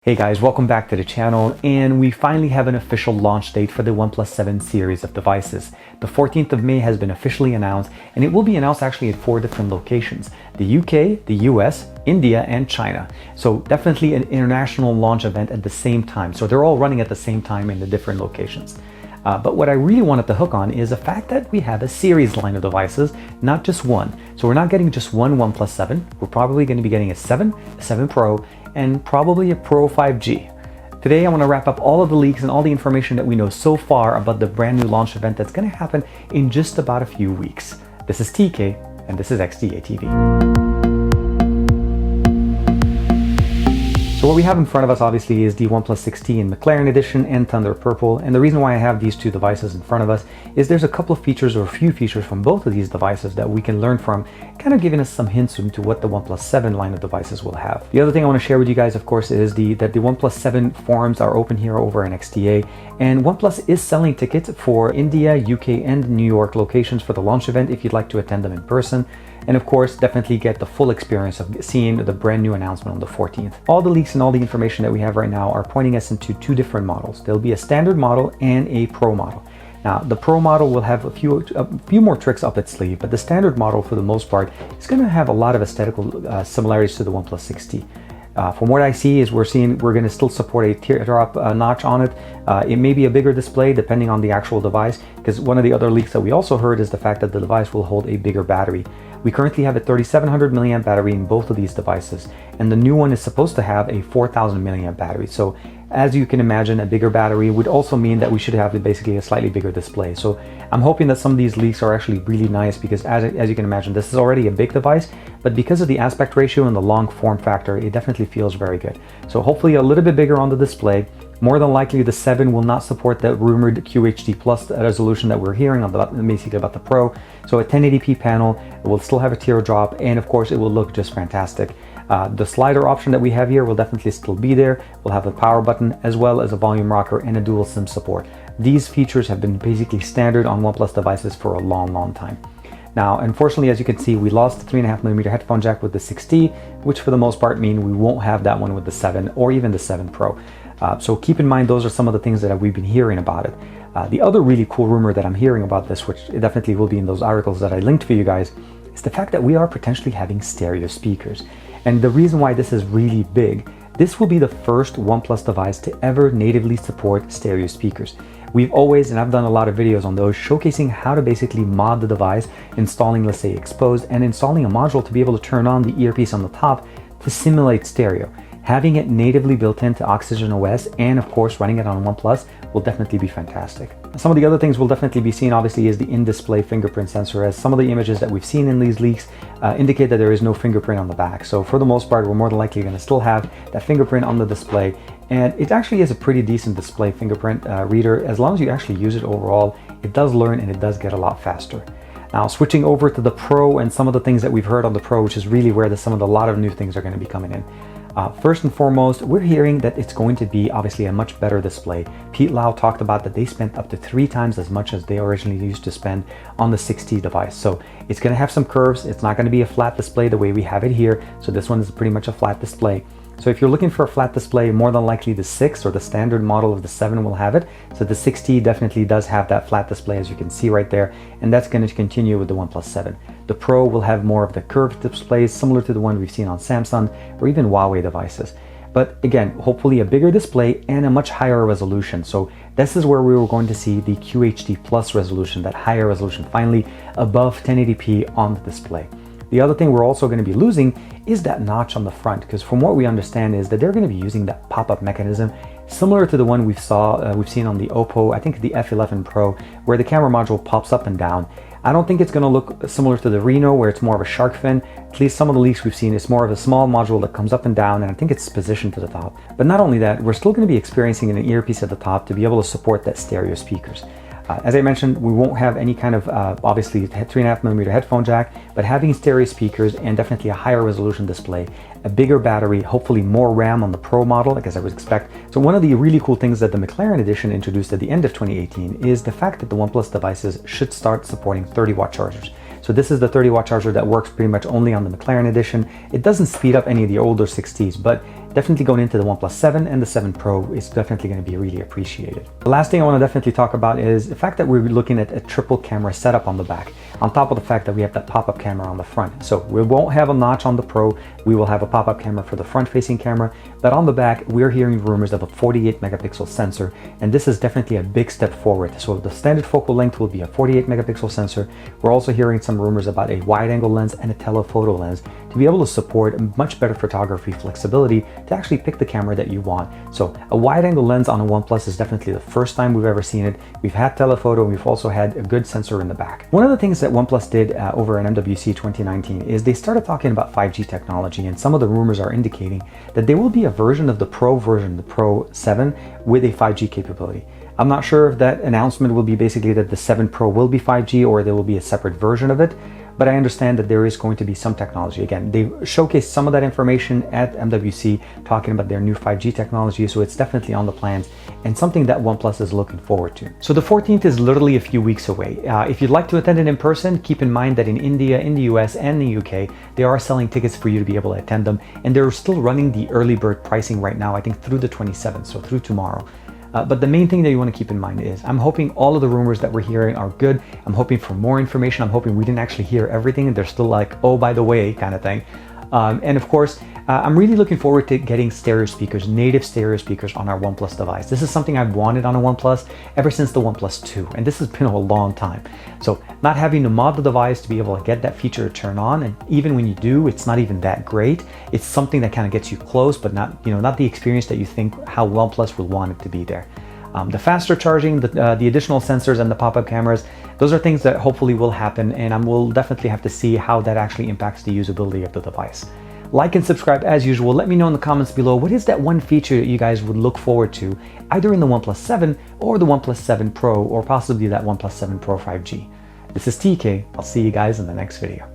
Hey guys, welcome back to the channel, and we finally have an official launch date for the OnePlus 7 series of devices. The 14th of May has been officially announced, and it will be announced actually at 4 different locations: the UK, the US, India, and China. So definitely an international launch event at the same time. So they're all running at the same time in the different locations. But what I really wanted to hook on is the fact that we have a series line of devices, not just one. So we're not getting just one OnePlus 7. We're probably going to be getting a 7, a 7 Pro, and probably a Pro 5G. Today I want to wrap up all of the leaks and all the information that we know so far about the brand new launch event that's going to happen in just about a few weeks. This is TK, and this is XDA TV. So what we have in front of us obviously is the OnePlus 6T in McLaren Edition and Thunder Purple, and the reason why I have these two devices in front of us is there's a couple of features or a few features from both of these devices that we can learn from, kind of giving us some hints into what the OnePlus 7 line of devices will have. The other thing I want to share with you guys, of course, is that the OnePlus 7 forums are open here over in XDA, and OnePlus is selling tickets for India, UK, and New York locations for the launch event if you'd like to attend them in person. And of course, definitely get the full experience of seeing the brand new announcement on the 14th. All the leaks and all the information that we have right now are pointing us into two different models. There'll be a standard model and a Pro model. Now, the Pro model will have a few more tricks up its sleeve, but the standard model, for the most part, is going to have a lot of aesthetical similarities to the OnePlus 6T. From what I see is we're going to still support a teardrop notch on it. It may be a bigger display depending on the actual device, because one of the other leaks that we also heard is the fact that the device will hold a bigger battery. We currently have a 3700 milliamp battery in both of these devices, and the new one is supposed to have a 4000 milliamp battery. So as you can imagine, a bigger battery would also mean that we should have basically a slightly bigger display. So I'm hoping that some of these leaks are actually really nice, because as you can imagine, this is already a big device, but because of the aspect ratio and the long form factor, it definitely feels very good. So hopefully a little bit bigger on the display. More than likely, the 7 will not support the rumored QHD Plus resolution that we're hearing basically about the Pro. So a 1080p panel, it will still have a teardrop, and of course, it will look just fantastic. The slider option that we have here will definitely still be there. We'll have a power button as well as a volume rocker and a dual SIM support. These features have been basically standard on OnePlus devices for a long time. Now, unfortunately, as you can see, we lost the 3.5mm headphone jack with the 6T, which for the most part mean we won't have that one with the 7 or even the 7 Pro. So keep in mind, those are some of the things that we've been hearing about it. The other really cool rumor that I'm hearing about this, which definitely will be in those articles that I linked for you guys, is the fact that we are potentially having stereo speakers. And the reason why this is really big, this will be the first OnePlus device to ever natively support stereo speakers. We've always, and I've done a lot of videos on those, showcasing how to basically mod the device, installing, let's say, Exposed, and installing a module to be able to turn on the earpiece on the top to simulate stereo. Having it natively built into Oxygen OS and of course running it on OnePlus will definitely be fantastic. Some of the other things we'll definitely be seeing obviously is the in-display fingerprint sensor, as some of the images that we've seen in these leaks indicate that there is no fingerprint on the back. So for the most part, we're more than likely going to still have that fingerprint on the display, and it actually is a pretty decent display fingerprint reader. As long as you actually use it overall, it does learn and it does get a lot faster. Now, switching over to the Pro and some of the things that we've heard on the Pro, which is really where a lot of new things are going to be coming in. First and foremost, we're hearing that it's going to be obviously a much better display. Pete Lau talked about that they spent up to 3 times as much as they originally used to spend on the 6T device. So it's going to have some curves. It's not going to be a flat display the way we have it here. So this one is pretty much a flat display. So if you're looking for a flat display, more than likely the 6 or the standard model of the 7 will have it. So the 6T definitely does have that flat display, as you can see right there, and that's going to continue with the OnePlus 7. The Pro will have more of the curved displays, similar to the one we've seen on Samsung or even Huawei devices. But again, hopefully a bigger display and a much higher resolution. So this is where we were going to see the QHD Plus resolution, that higher resolution, finally above 1080p on the display. The other thing we're also going to be losing is that notch on the front, because from what we understand is that they're going to be using that pop-up mechanism similar to the one we've seen on the Oppo, I think the F11 Pro, where the camera module pops up and down. I don't think it's going to look similar to the Reno, where it's more of a shark fin. At least some of the leaks we've seen, it's more of a small module that comes up and down, and I think it's positioned to the top. But not only that, we're still going to be experiencing an earpiece at the top to be able to support that stereo speakers. As I mentioned, we won't have any kind of, obviously, 3.5mm headphone jack, but having stereo speakers and definitely a higher resolution display, a bigger battery, hopefully more RAM on the Pro model, like as I would expect. So one of the really cool things that the McLaren edition introduced at the end of 2018 is the fact that the OnePlus devices should start supporting 30-watt chargers. So this is the 30-watt charger that works pretty much only on the McLaren edition. It doesn't speed up any of the older 6Ts, but definitely going into the OnePlus 7 and the 7 Pro is definitely going to be really appreciated. The last thing I want to definitely talk about is the fact that we're looking at a triple camera setup on the back, on top of the fact that we have that pop-up camera on the front. So we won't have a notch on the Pro, we will have a pop-up camera for the front-facing camera, but on the back, we're hearing rumors of a 48 megapixel sensor, and this is definitely a big step forward. So the standard focal length will be a 48 megapixel sensor. We're also hearing some rumors about a wide-angle lens and a telephoto lens to be able to support much better photography flexibility to actually pick the camera that you want. So a wide-angle lens on a OnePlus is definitely the first time we've ever seen it. We've had telephoto, and we've also had a good sensor in the back. One of the things that OnePlus did over at MWC 2019 is they started talking about 5G technology, and some of the rumors are indicating that there will be a version of the Pro version, the Pro 7, with a 5G capability. I'm not sure if that announcement will be basically that the 7 Pro will be 5G or there will be a separate version of it, but I understand that there is going to be some technology. Again, they showcased some of that information at MWC talking about their new 5G technology, so it's definitely on the plans and something that OnePlus is looking forward to. So the 14th is literally a few weeks away. If you'd like to attend it in person, keep in mind that in India, in the US, and the UK, they are selling tickets for you to be able to attend them, and they're still running the early bird pricing right now, I think through the 27th, so through tomorrow. But the main thing that you want to keep in mind is I'm hoping all of the rumors that we're hearing are good. I'm hoping for more information. I'm hoping we didn't actually hear everything and they're still like, oh, by the way, kind of thing. And of course, I'm really looking forward to getting stereo speakers, native stereo speakers on our OnePlus device. This is something I've wanted on a OnePlus ever since the OnePlus 2, and this has been a long time. So not having to mod the device to be able to get that feature to turn on, and even when you do, it's not even that great. It's something that kind of gets you close, but not, not the experience that you think how OnePlus will want it to be there. The faster charging, the additional sensors and the pop-up cameras, those are things that hopefully will happen, and we'll definitely have to see how that actually impacts the usability of the device. Like and subscribe as usual. Let me know in the comments below, what is that one feature that you guys would look forward to, either in the OnePlus 7 or the OnePlus 7 Pro, or possibly that OnePlus 7 Pro 5G. This is TK. I'll see you guys in the next video.